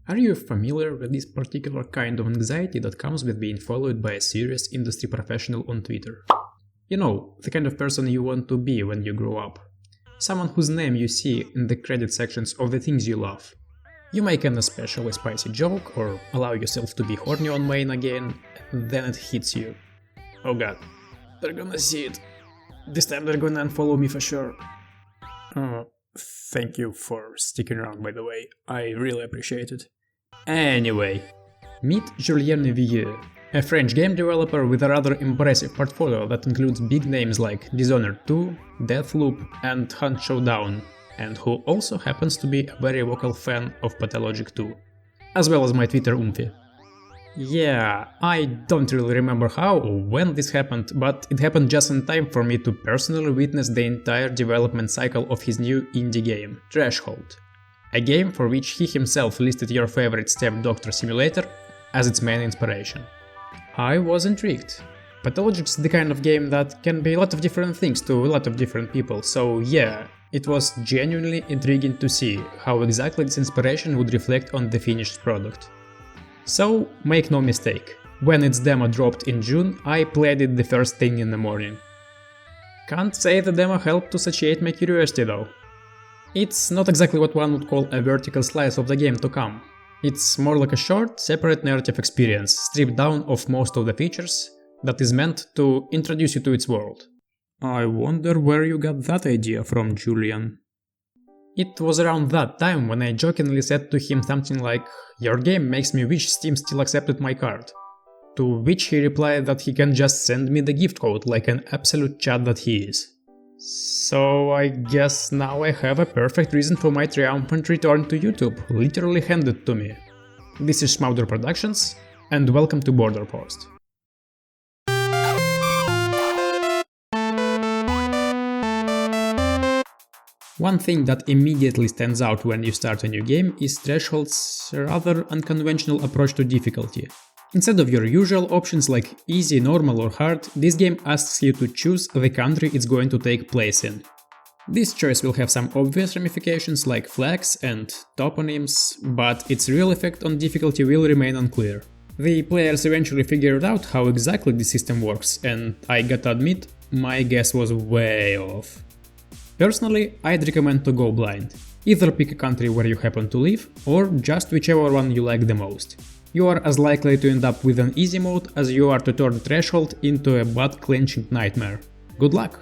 Are you familiar with this particular kind of anxiety that comes with being followed by a serious industry professional on Twitter? You know, the kind of person you want to be when you grow up. Someone whose name you see in the credit sections of the things you love. You make an especially spicy joke or allow yourself to be horny on main again, and then it hits you. Oh god, they're gonna see it. This time they're gonna unfollow me for sure. Thank you for sticking around, by the way. I really appreciate it. Anyway, meet Julien Vieux, a French game developer with a rather impressive portfolio that includes big names like Dishonored 2, Deathloop, and Hunt Showdown, and who also happens to be a very vocal fan of Pathologic 2, as well as my Twitter Oomphy. Yeah, I don't really remember how or when this happened, but it happened just in time for me to personally witness the entire development cycle of his new indie game, Threshold. A game for which he himself listed your favorite Step Doctor Simulator as its main inspiration. I was intrigued. Pathologic's the kind of game that can be a lot of different things to a lot of different people, so yeah, it was genuinely intriguing to see how exactly this inspiration would reflect on the finished product. So, make no mistake, when its demo dropped in June, I played it the first thing in the morning. Can't say the demo helped to satiate my curiosity though. It's not exactly what one would call a vertical slice of the game to come. It's more like a short, separate narrative experience, stripped down of most of the features, that is meant to introduce you to its world. I wonder where you got that idea from, Julian. It was around that time when I jokingly said to him something like, "Your game makes me wish Steam still accepted my card." To which he replied that he can just send me the gift code like an absolute chad that he is. So I guess now I have a perfect reason for my triumphant return to YouTube, literally handed to me. This is Schmauder Productions, and welcome to Border Post. One thing that immediately stands out when you start a new game is Threshold's rather unconventional approach to difficulty. Instead of your usual options like easy, normal or hard, this game asks you to choose the country it's going to take place in. This choice will have some obvious ramifications like flags and toponyms, but its real effect on difficulty will remain unclear. The players eventually figured out how exactly the system works, and I gotta admit, my guess was way off. Personally, I'd recommend to go blind. Either pick a country where you happen to live, or just whichever one you like the most. You are as likely to end up with an easy mode as you are to turn Threshold into a butt-clenching nightmare. Good luck!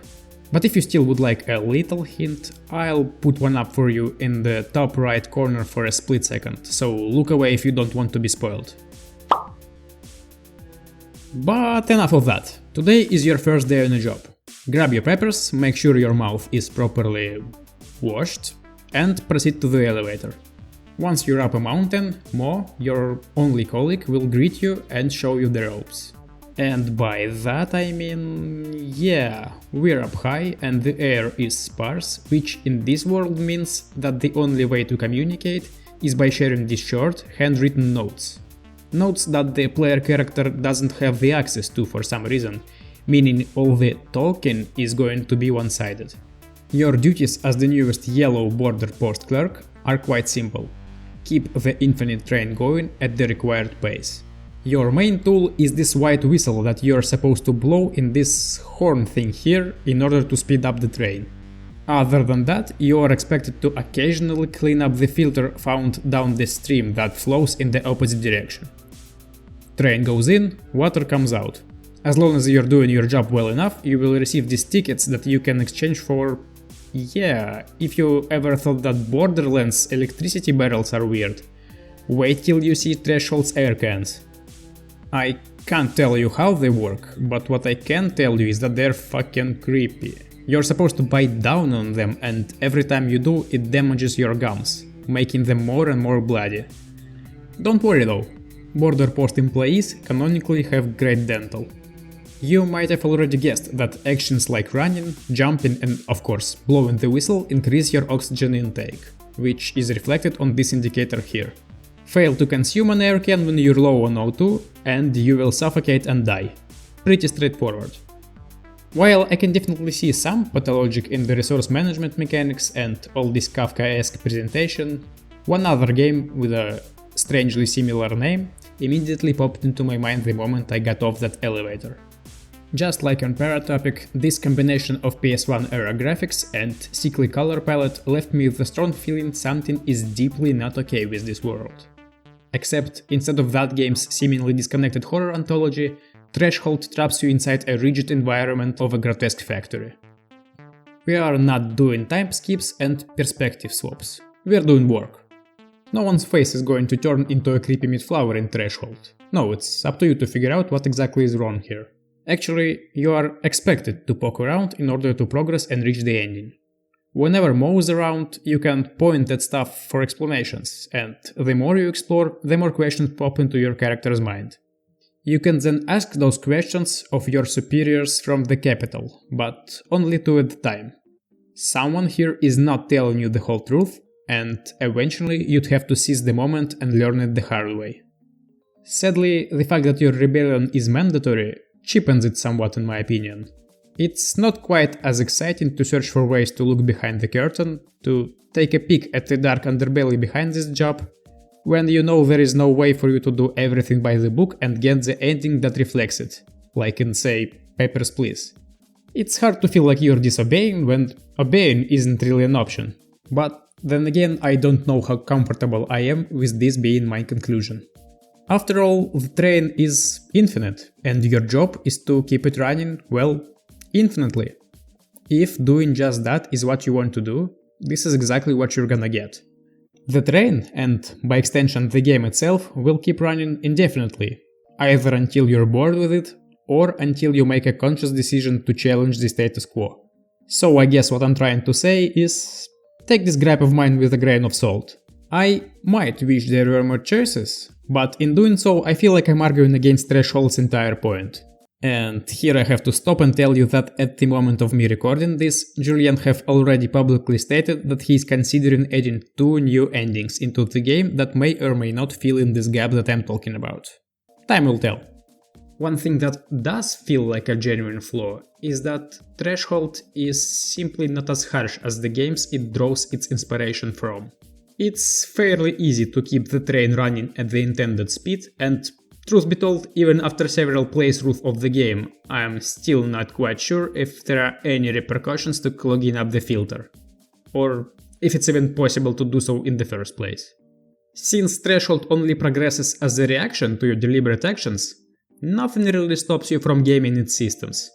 But if you still would like a little hint, I'll put one up for you in the top right corner for a split second, so look away if you don't want to be spoiled. But enough of that. Today is your first day on a job. Grab your peppers, make sure your mouth is properly washed, and proceed to the elevator. Once you're up a mountain, Mo, your only colleague, will greet you and show you the ropes. And by that I mean, yeah, we're up high and the air is sparse, which in this world means that the only way to communicate is by sharing these short, handwritten notes. Notes that the player character doesn't have the access to for some reason, meaning all the talking is going to be one-sided. Your duties as the newest yellow border post clerk are quite simple. Keep the infinite train going at the required pace. Your main tool is this white whistle that you're supposed to blow in this horn thing here in order to speed up the train. Other than that, you are expected to occasionally clean up the filter found down the stream that flows in the opposite direction. Train goes in, water comes out. As long as you're doing your job well enough, you will receive these tickets that you can exchange for... Yeah, if you ever thought that Borderlands electricity barrels are weird, wait till you see Threshold's air cans. I can't tell you how they work, but what I can tell you is that they're fucking creepy. You're supposed to bite down on them, and every time you do, it damages your gums, making them more and more bloody. Don't worry though, Border Post employees canonically have great dental. You might have already guessed that actions like running, jumping and, of course, blowing the whistle increase your oxygen intake, which is reflected on this indicator here. Fail to consume an air can when you're low on O2 and you will suffocate and die. Pretty straightforward. While I can definitely see some pathologic in the resource management mechanics and all this Kafkaesque presentation, one other game with a strangely similar name immediately popped into my mind the moment I got off that elevator. Just like on Paratopic, this combination of PS1 era graphics and sickly color palette left me with a strong feeling something is deeply not okay with this world. Except instead of that game's seemingly disconnected horror anthology, Threshold traps you inside a rigid environment of a grotesque factory. We are not doing time skips and perspective swaps. We are doing work. No one's face is going to turn into a creepy meat flower in Threshold. No, it's up to you to figure out what exactly is wrong here. Actually, you are expected to poke around in order to progress and reach the ending. Whenever Mo's around, you can point at stuff for explanations, and the more you explore, the more questions pop into your character's mind. You can then ask those questions of your superiors from the capital, but only two at a time. Someone here is not telling you the whole truth, and eventually you'd have to seize the moment and learn it the hard way. Sadly, the fact that your rebellion is mandatory cheapens it somewhat in my opinion. It's not quite as exciting to search for ways to look behind the curtain, to take a peek at the dark underbelly behind this job, when you know there is no way for you to do everything by the book and get the ending that reflects it, like in, say, Papers, Please. It's hard to feel like you're disobeying when obeying isn't really an option, but then again I don't know how comfortable I am with this being my conclusion. After all, the train is infinite, and your job is to keep it running, well, infinitely. If doing just that is what you want to do, this is exactly what you're gonna get. The train, and by extension the game itself, will keep running indefinitely, either until you're bored with it, or until you make a conscious decision to challenge the status quo. So I guess what I'm trying to say is, take this gripe of mine with a grain of salt. I might wish there were more choices, but in doing so I feel like I'm arguing against Threshold's entire point. And here I have to stop and tell you that at the moment of me recording this, Julien have already publicly stated that he is considering adding 2 new endings into the game that may or may not fill in this gap that I'm talking about. Time will tell. One thing that does feel like a genuine flaw is that Threshold is simply not as harsh as the games it draws its inspiration from. It's fairly easy to keep the train running at the intended speed, and truth be told, even after several playthroughs of the game, I'm still not quite sure if there are any repercussions to clogging up the filter, or if it's even possible to do so in the first place. Since Threshold only progresses as a reaction to your deliberate actions, nothing really stops you from gaming its systems.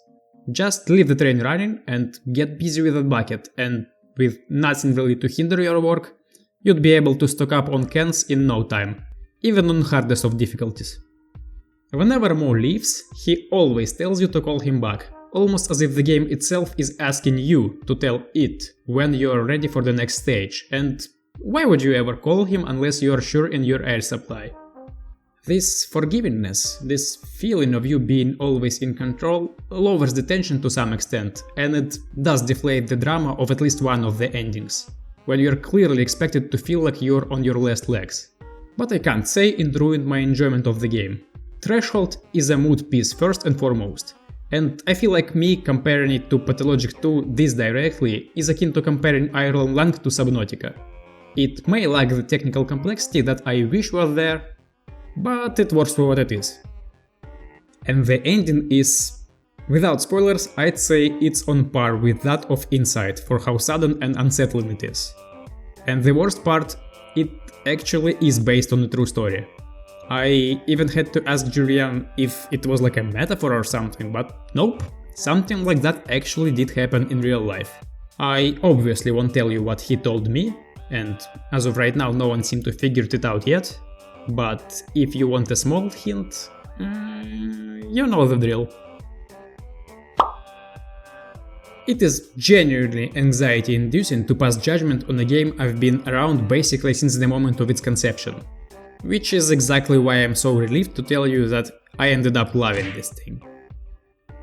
Just leave the train running and get busy with that bucket, and with nothing really to hinder your work, you'd be able to stock up on cans in no time, even on hardest of difficulties. Whenever Mo leaves, he always tells you to call him back, almost as if the game itself is asking you to tell it when you are ready for the next stage, and why would you ever call him unless you are sure in your air supply? This forgivingness, this feeling of you being always in control, lowers the tension to some extent, and it does deflate the drama of at least one of the endings, when you're clearly expected to feel like you're on your last legs. But I can't say it ruined my enjoyment of the game. Threshold is a mood piece first and foremost, and I feel like me comparing it to Pathologic 2 this directly is akin to comparing Iron Lung to Subnautica. It may lack the technical complexity that I wish was there, but it works for what it is. And the ending is, without spoilers, I'd say it's on par with that of Inside for how sudden and unsettling it is. And the worst part, it actually is based on a true story. I even had to ask Julien if it was like a metaphor or something, but nope, something like that actually did happen in real life. I obviously won't tell you what he told me, and as of right now no one seemed to figure it out yet, but if you want a small hint, you know the drill. It is genuinely anxiety-inducing to pass judgment on a game I've been around basically since the moment of its conception. Which is exactly why I'm so relieved to tell you that I ended up loving this thing.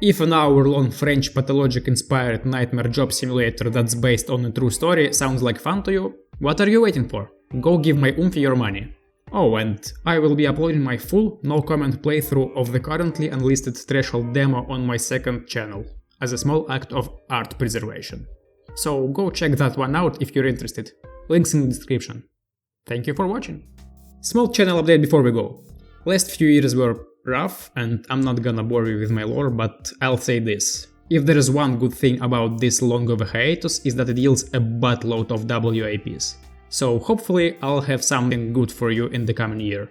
If an hour-long French Pathologic-inspired nightmare job simulator that's based on a true story sounds like fun to you, what are you waiting for? Go give my oomph your money. Oh, and I will be uploading my full, no-comment playthrough of the currently unlisted Threshold demo on my second channel, as a small act of art preservation. So go check that one out if you're interested. Links in the description. Thank you for watching. Small channel update before we go. Last few years were rough and I'm not gonna bore you with my lore, but I'll say this. If there is one good thing about this long of a hiatus is that it yields a buttload of WAPs. So hopefully I'll have something good for you in the coming year.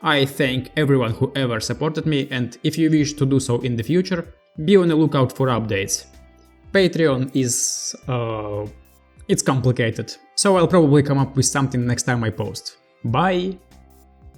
I thank everyone who ever supported me, and if you wish to do so in the future, be on the lookout for updates. Patreon is... it's complicated, so I'll probably come up with something next time I post. Bye!